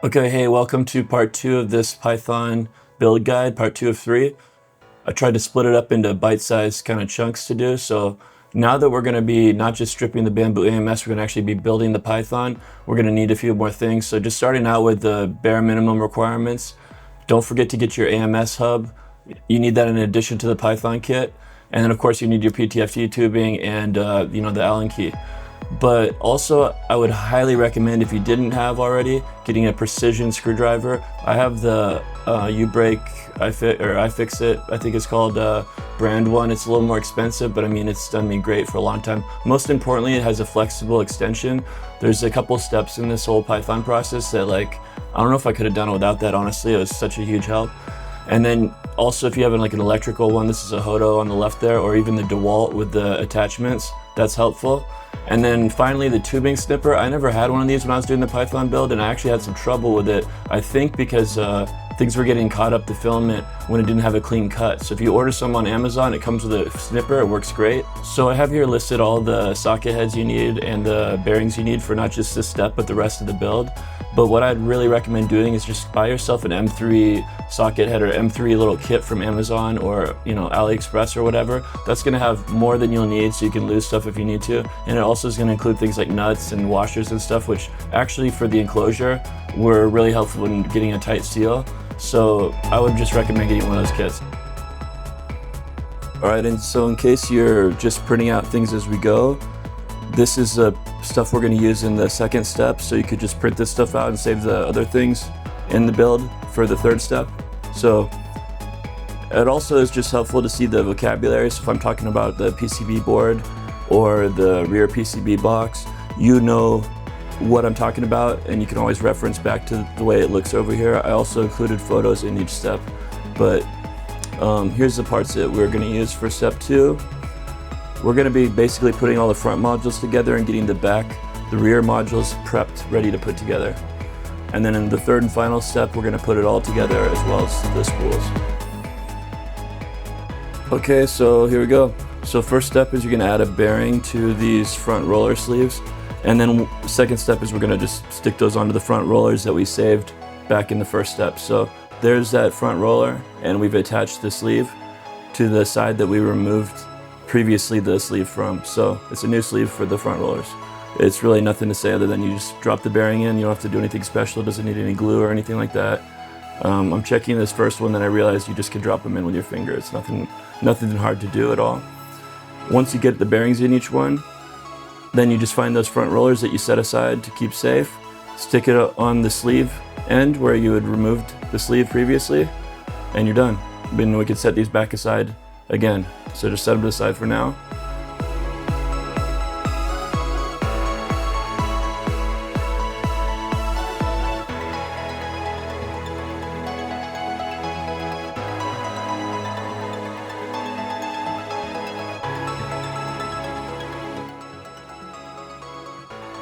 Okay, hey, welcome to part 2 of this Python build guide, part 2 of 3. I tried to split it up into bite-sized kind of chunks to do, so now that we're going to be not just stripping the Bambu AMS, we're going to actually be building the Python. We're going to need a few more things, so just starting out with the bare minimum requirements. Don't forget to get your AMS hub. You need that in addition to the Python kit. And then of course you need your PTFE tubing and the Allen key. But also, I would highly recommend, if you didn't have already, getting a precision screwdriver. I have the U-Break iFixit, I think it's called, brand one. It's a little more expensive, but I mean, it's done me great for a long time. Most importantly, it has a flexible extension. There's a couple steps in this whole Python process that, like, I don't know if I could have done it without that, honestly. It was such a huge help. And then also, if you have like an electrical one, this is a Hodo on the left there, or even the DeWalt with the attachments, that's helpful. And then finally, the tubing snipper. I never had one of these when I was doing the Python build, and I actually had some trouble with it. I think because things were getting caught up the filament when it didn't have a clean cut. So if you order some on Amazon, it comes with a snipper, it works great. So I have here listed all the socket heads you need and the bearings you need for not just this step, but the rest of the build. But what I'd really recommend doing is just buy yourself an M3 socket head or M3 little kit from Amazon or AliExpress or whatever. That's going to have more than you'll need, so you can lose stuff if you need to. And it also is going to include things like nuts and washers and stuff, which actually for the enclosure were really helpful in getting a tight seal. So I would just recommend getting one of those kits. All right, and so in case you're just printing out things as we go, this is the stuff we're going to use in the second step. So you could just print this stuff out and save the other things in the build for the third step. So it also is just helpful to see the vocabulary. So if I'm talking about the PCB board or the rear PCB box, you know what I'm talking about, and you can always reference back to the way it looks over here. I also included photos in each step, but here's the parts that we're going to use for step 2. We're going to be basically putting all the front modules together and getting the rear modules prepped, ready to put together. And then in the third and final step, we're going to put it all together as well as the spools. Okay, so here we go. So first step is you're going to add a bearing to these front roller sleeves. And then the second step is we're going to just stick those onto the front rollers that we saved back in the first step. So there's that front roller, and we've attached the sleeve to the side that we removed previously the sleeve from. So it's a new sleeve for the front rollers. It's really nothing to say other than you just drop the bearing in. You don't have to do anything special. It doesn't need any glue or anything like that. I'm checking this first one, then I realized you just can drop them in with your finger. It's nothing hard to do at all. Once you get the bearings in each one, then you just find those front rollers that you set aside to keep safe, stick it on the sleeve end where you had removed the sleeve previously, and you're done. Then we can set these back aside again. So just set them to the side for now.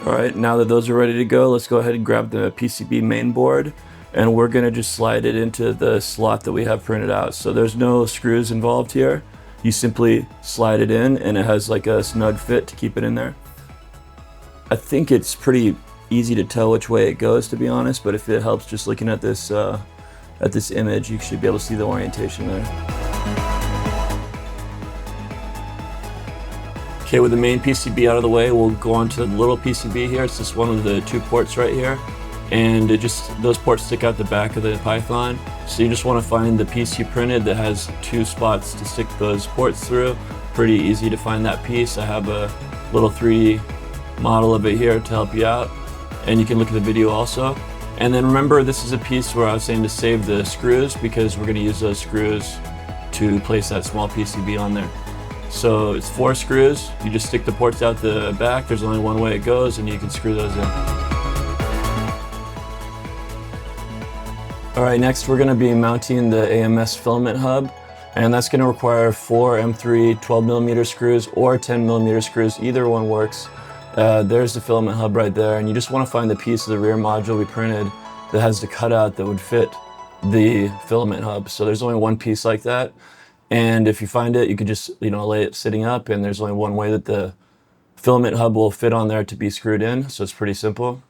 All right, now that those are ready to go, let's go ahead and grab the PCB main board, and we're gonna just slide it into the slot that we have printed out. So there's no screws involved here. You simply slide it in, and it has like a snug fit to keep it in there. I think it's pretty easy to tell which way it goes, to be honest, but if it helps just looking at this image, you should be able to see the orientation there. Okay, with the main PCB out of the way, we'll go on to the little PCB here. It's just one of the 2 ports right here. And those ports stick out the back of the Python. So you just want to find the piece you printed that has 2 spots to stick those ports through. Pretty easy to find that piece. I have a little 3D model of it here to help you out. And you can look at the video also. And then remember, this is a piece where I was saying to save the screws, because we're going to use those screws to place that small PCB on there. So it's 4 screws. You just stick the ports out the back. There's only one way it goes, and you can screw those in. All right, next we're going to be mounting the AMS filament hub, and that's going to require 4 M3 12mm screws or 10mm screws. Either one works. There's the filament hub right there, and you just want to find the piece of the rear module we printed that has the cutout that would fit the filament hub. So there's only one piece like that. And if you find it, you could just lay it sitting up, and there's only one way that the filament hub will fit on there to be screwed in, so it's pretty simple.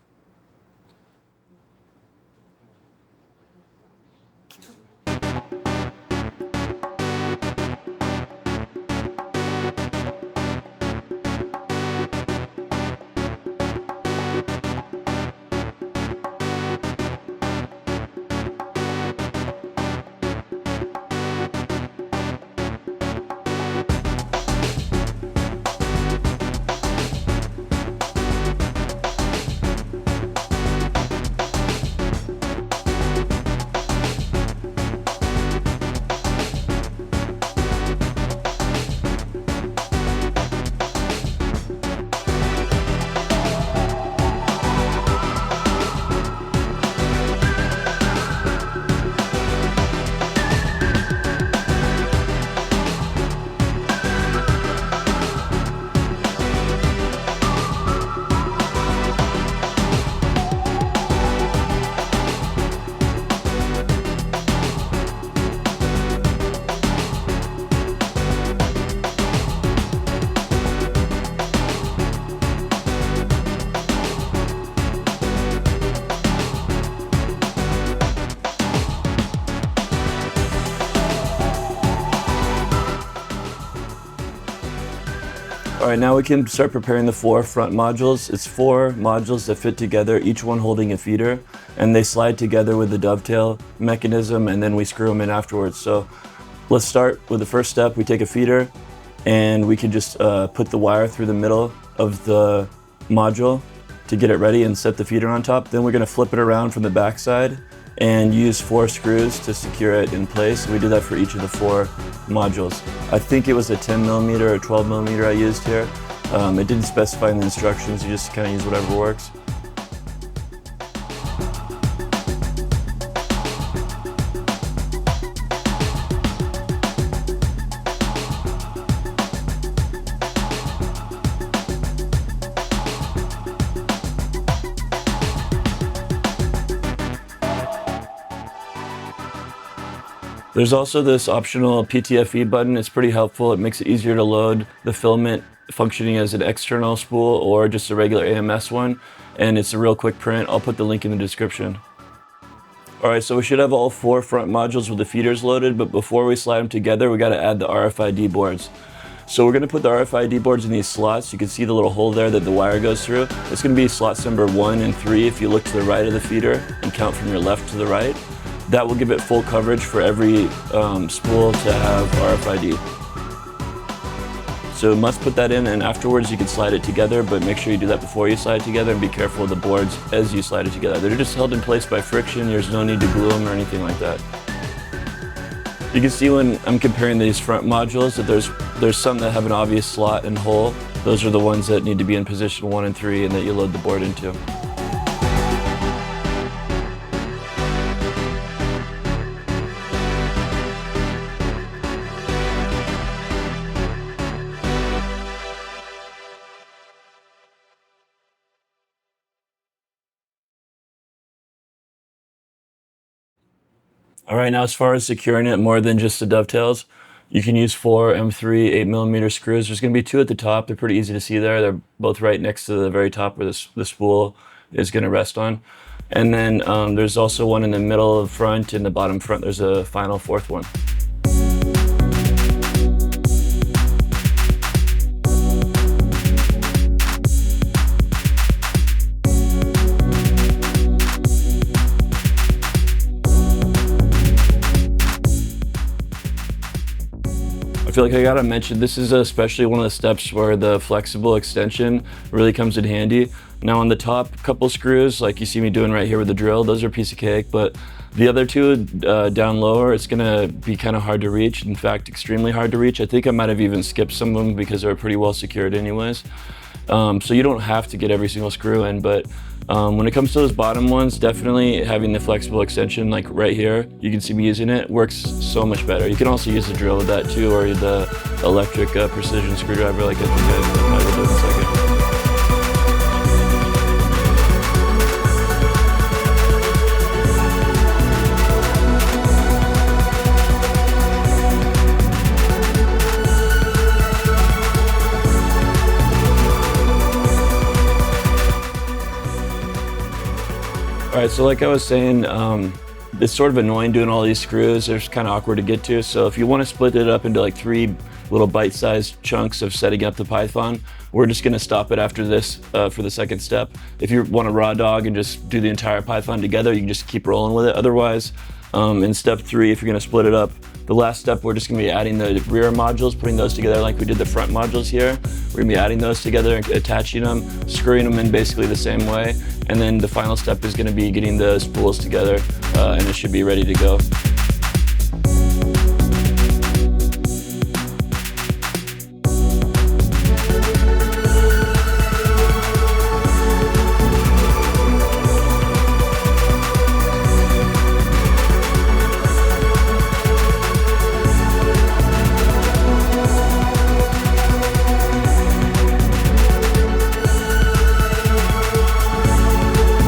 All right, now we can start preparing the 4 front modules. It's 4 modules that fit together, each one holding a feeder, and they slide together with the dovetail mechanism, and then we screw them in afterwards. So let's start with the first step. We take a feeder, and we can just put the wire through the middle of the module to get it ready and set the feeder on top. Then we're gonna flip it around from the back side and use 4 screws to secure it in place. We do that for each of the 4 modules. I think it was a 10mm or 12mm I used here. It didn't specify in the instructions, you just kind of use whatever works. There's also this optional PTFE button. It's pretty helpful. It makes it easier to load the filament functioning as an external spool or just a regular AMS one. And it's a real quick print. I'll put the link in the description. All right, so we should have all 4 front modules with the feeders loaded, but before we slide them together, we gotta add the RFID boards. So we're gonna put the RFID boards in these slots. You can see the little hole there that the wire goes through. It's gonna be slots number 1 and 3 if you look to the right of the feeder and count from your left to the right. That will give it full coverage for every spool to have RFID. So must put that in, and afterwards you can slide it together, but make sure you do that before you slide it together, and be careful of the boards as you slide it together. They're just held in place by friction. There's no need to glue them or anything like that. You can see when I'm comparing these front modules that there's some that have an obvious slot and hole. Those are the ones that need to be in position 1 and 3 and that you load the board into. All right, now as far as securing it more than just the dovetails, you can use 4 M3 8mm screws. There's gonna be 2 at the top. They're pretty easy to see there. They're both right next to the very top where the spool is gonna rest on. And then there's also one in the middle of front. In the bottom front, there's a final 4th one. I feel like I gotta mention, this is especially one of the steps where the flexible extension really comes in handy. Now on the top couple screws, like you see me doing right here with the drill, those are a piece of cake, but the other 2 down lower, it's gonna be kind of hard to reach. In fact, extremely hard to reach. I think I might have even skipped some of them because they're pretty well secured anyways. So you don't have to get every single screw in, but when it comes to those bottom ones, definitely having the flexible extension like right here, you can see me using it, works so much better. You can also use the drill with that too, or the electric precision screwdriver like I think I might do in a second. All right, so like I was saying, it's sort of annoying doing all these screws. They're kind of awkward to get to. So if you want to split it up into like 3 little bite-sized chunks of setting up the Python, we're just going to stop it after this for the second step. If you want to raw dog and just do the entire Python together, you can just keep rolling with it. Otherwise, in step 3, if you're going to split it up, the last step, we're just going to be adding the rear modules, putting those together like we did the front modules here. We're going to be adding those together and attaching them, screwing them in basically the same way. And then the final step is going to be getting the spools together, and it should be ready to go.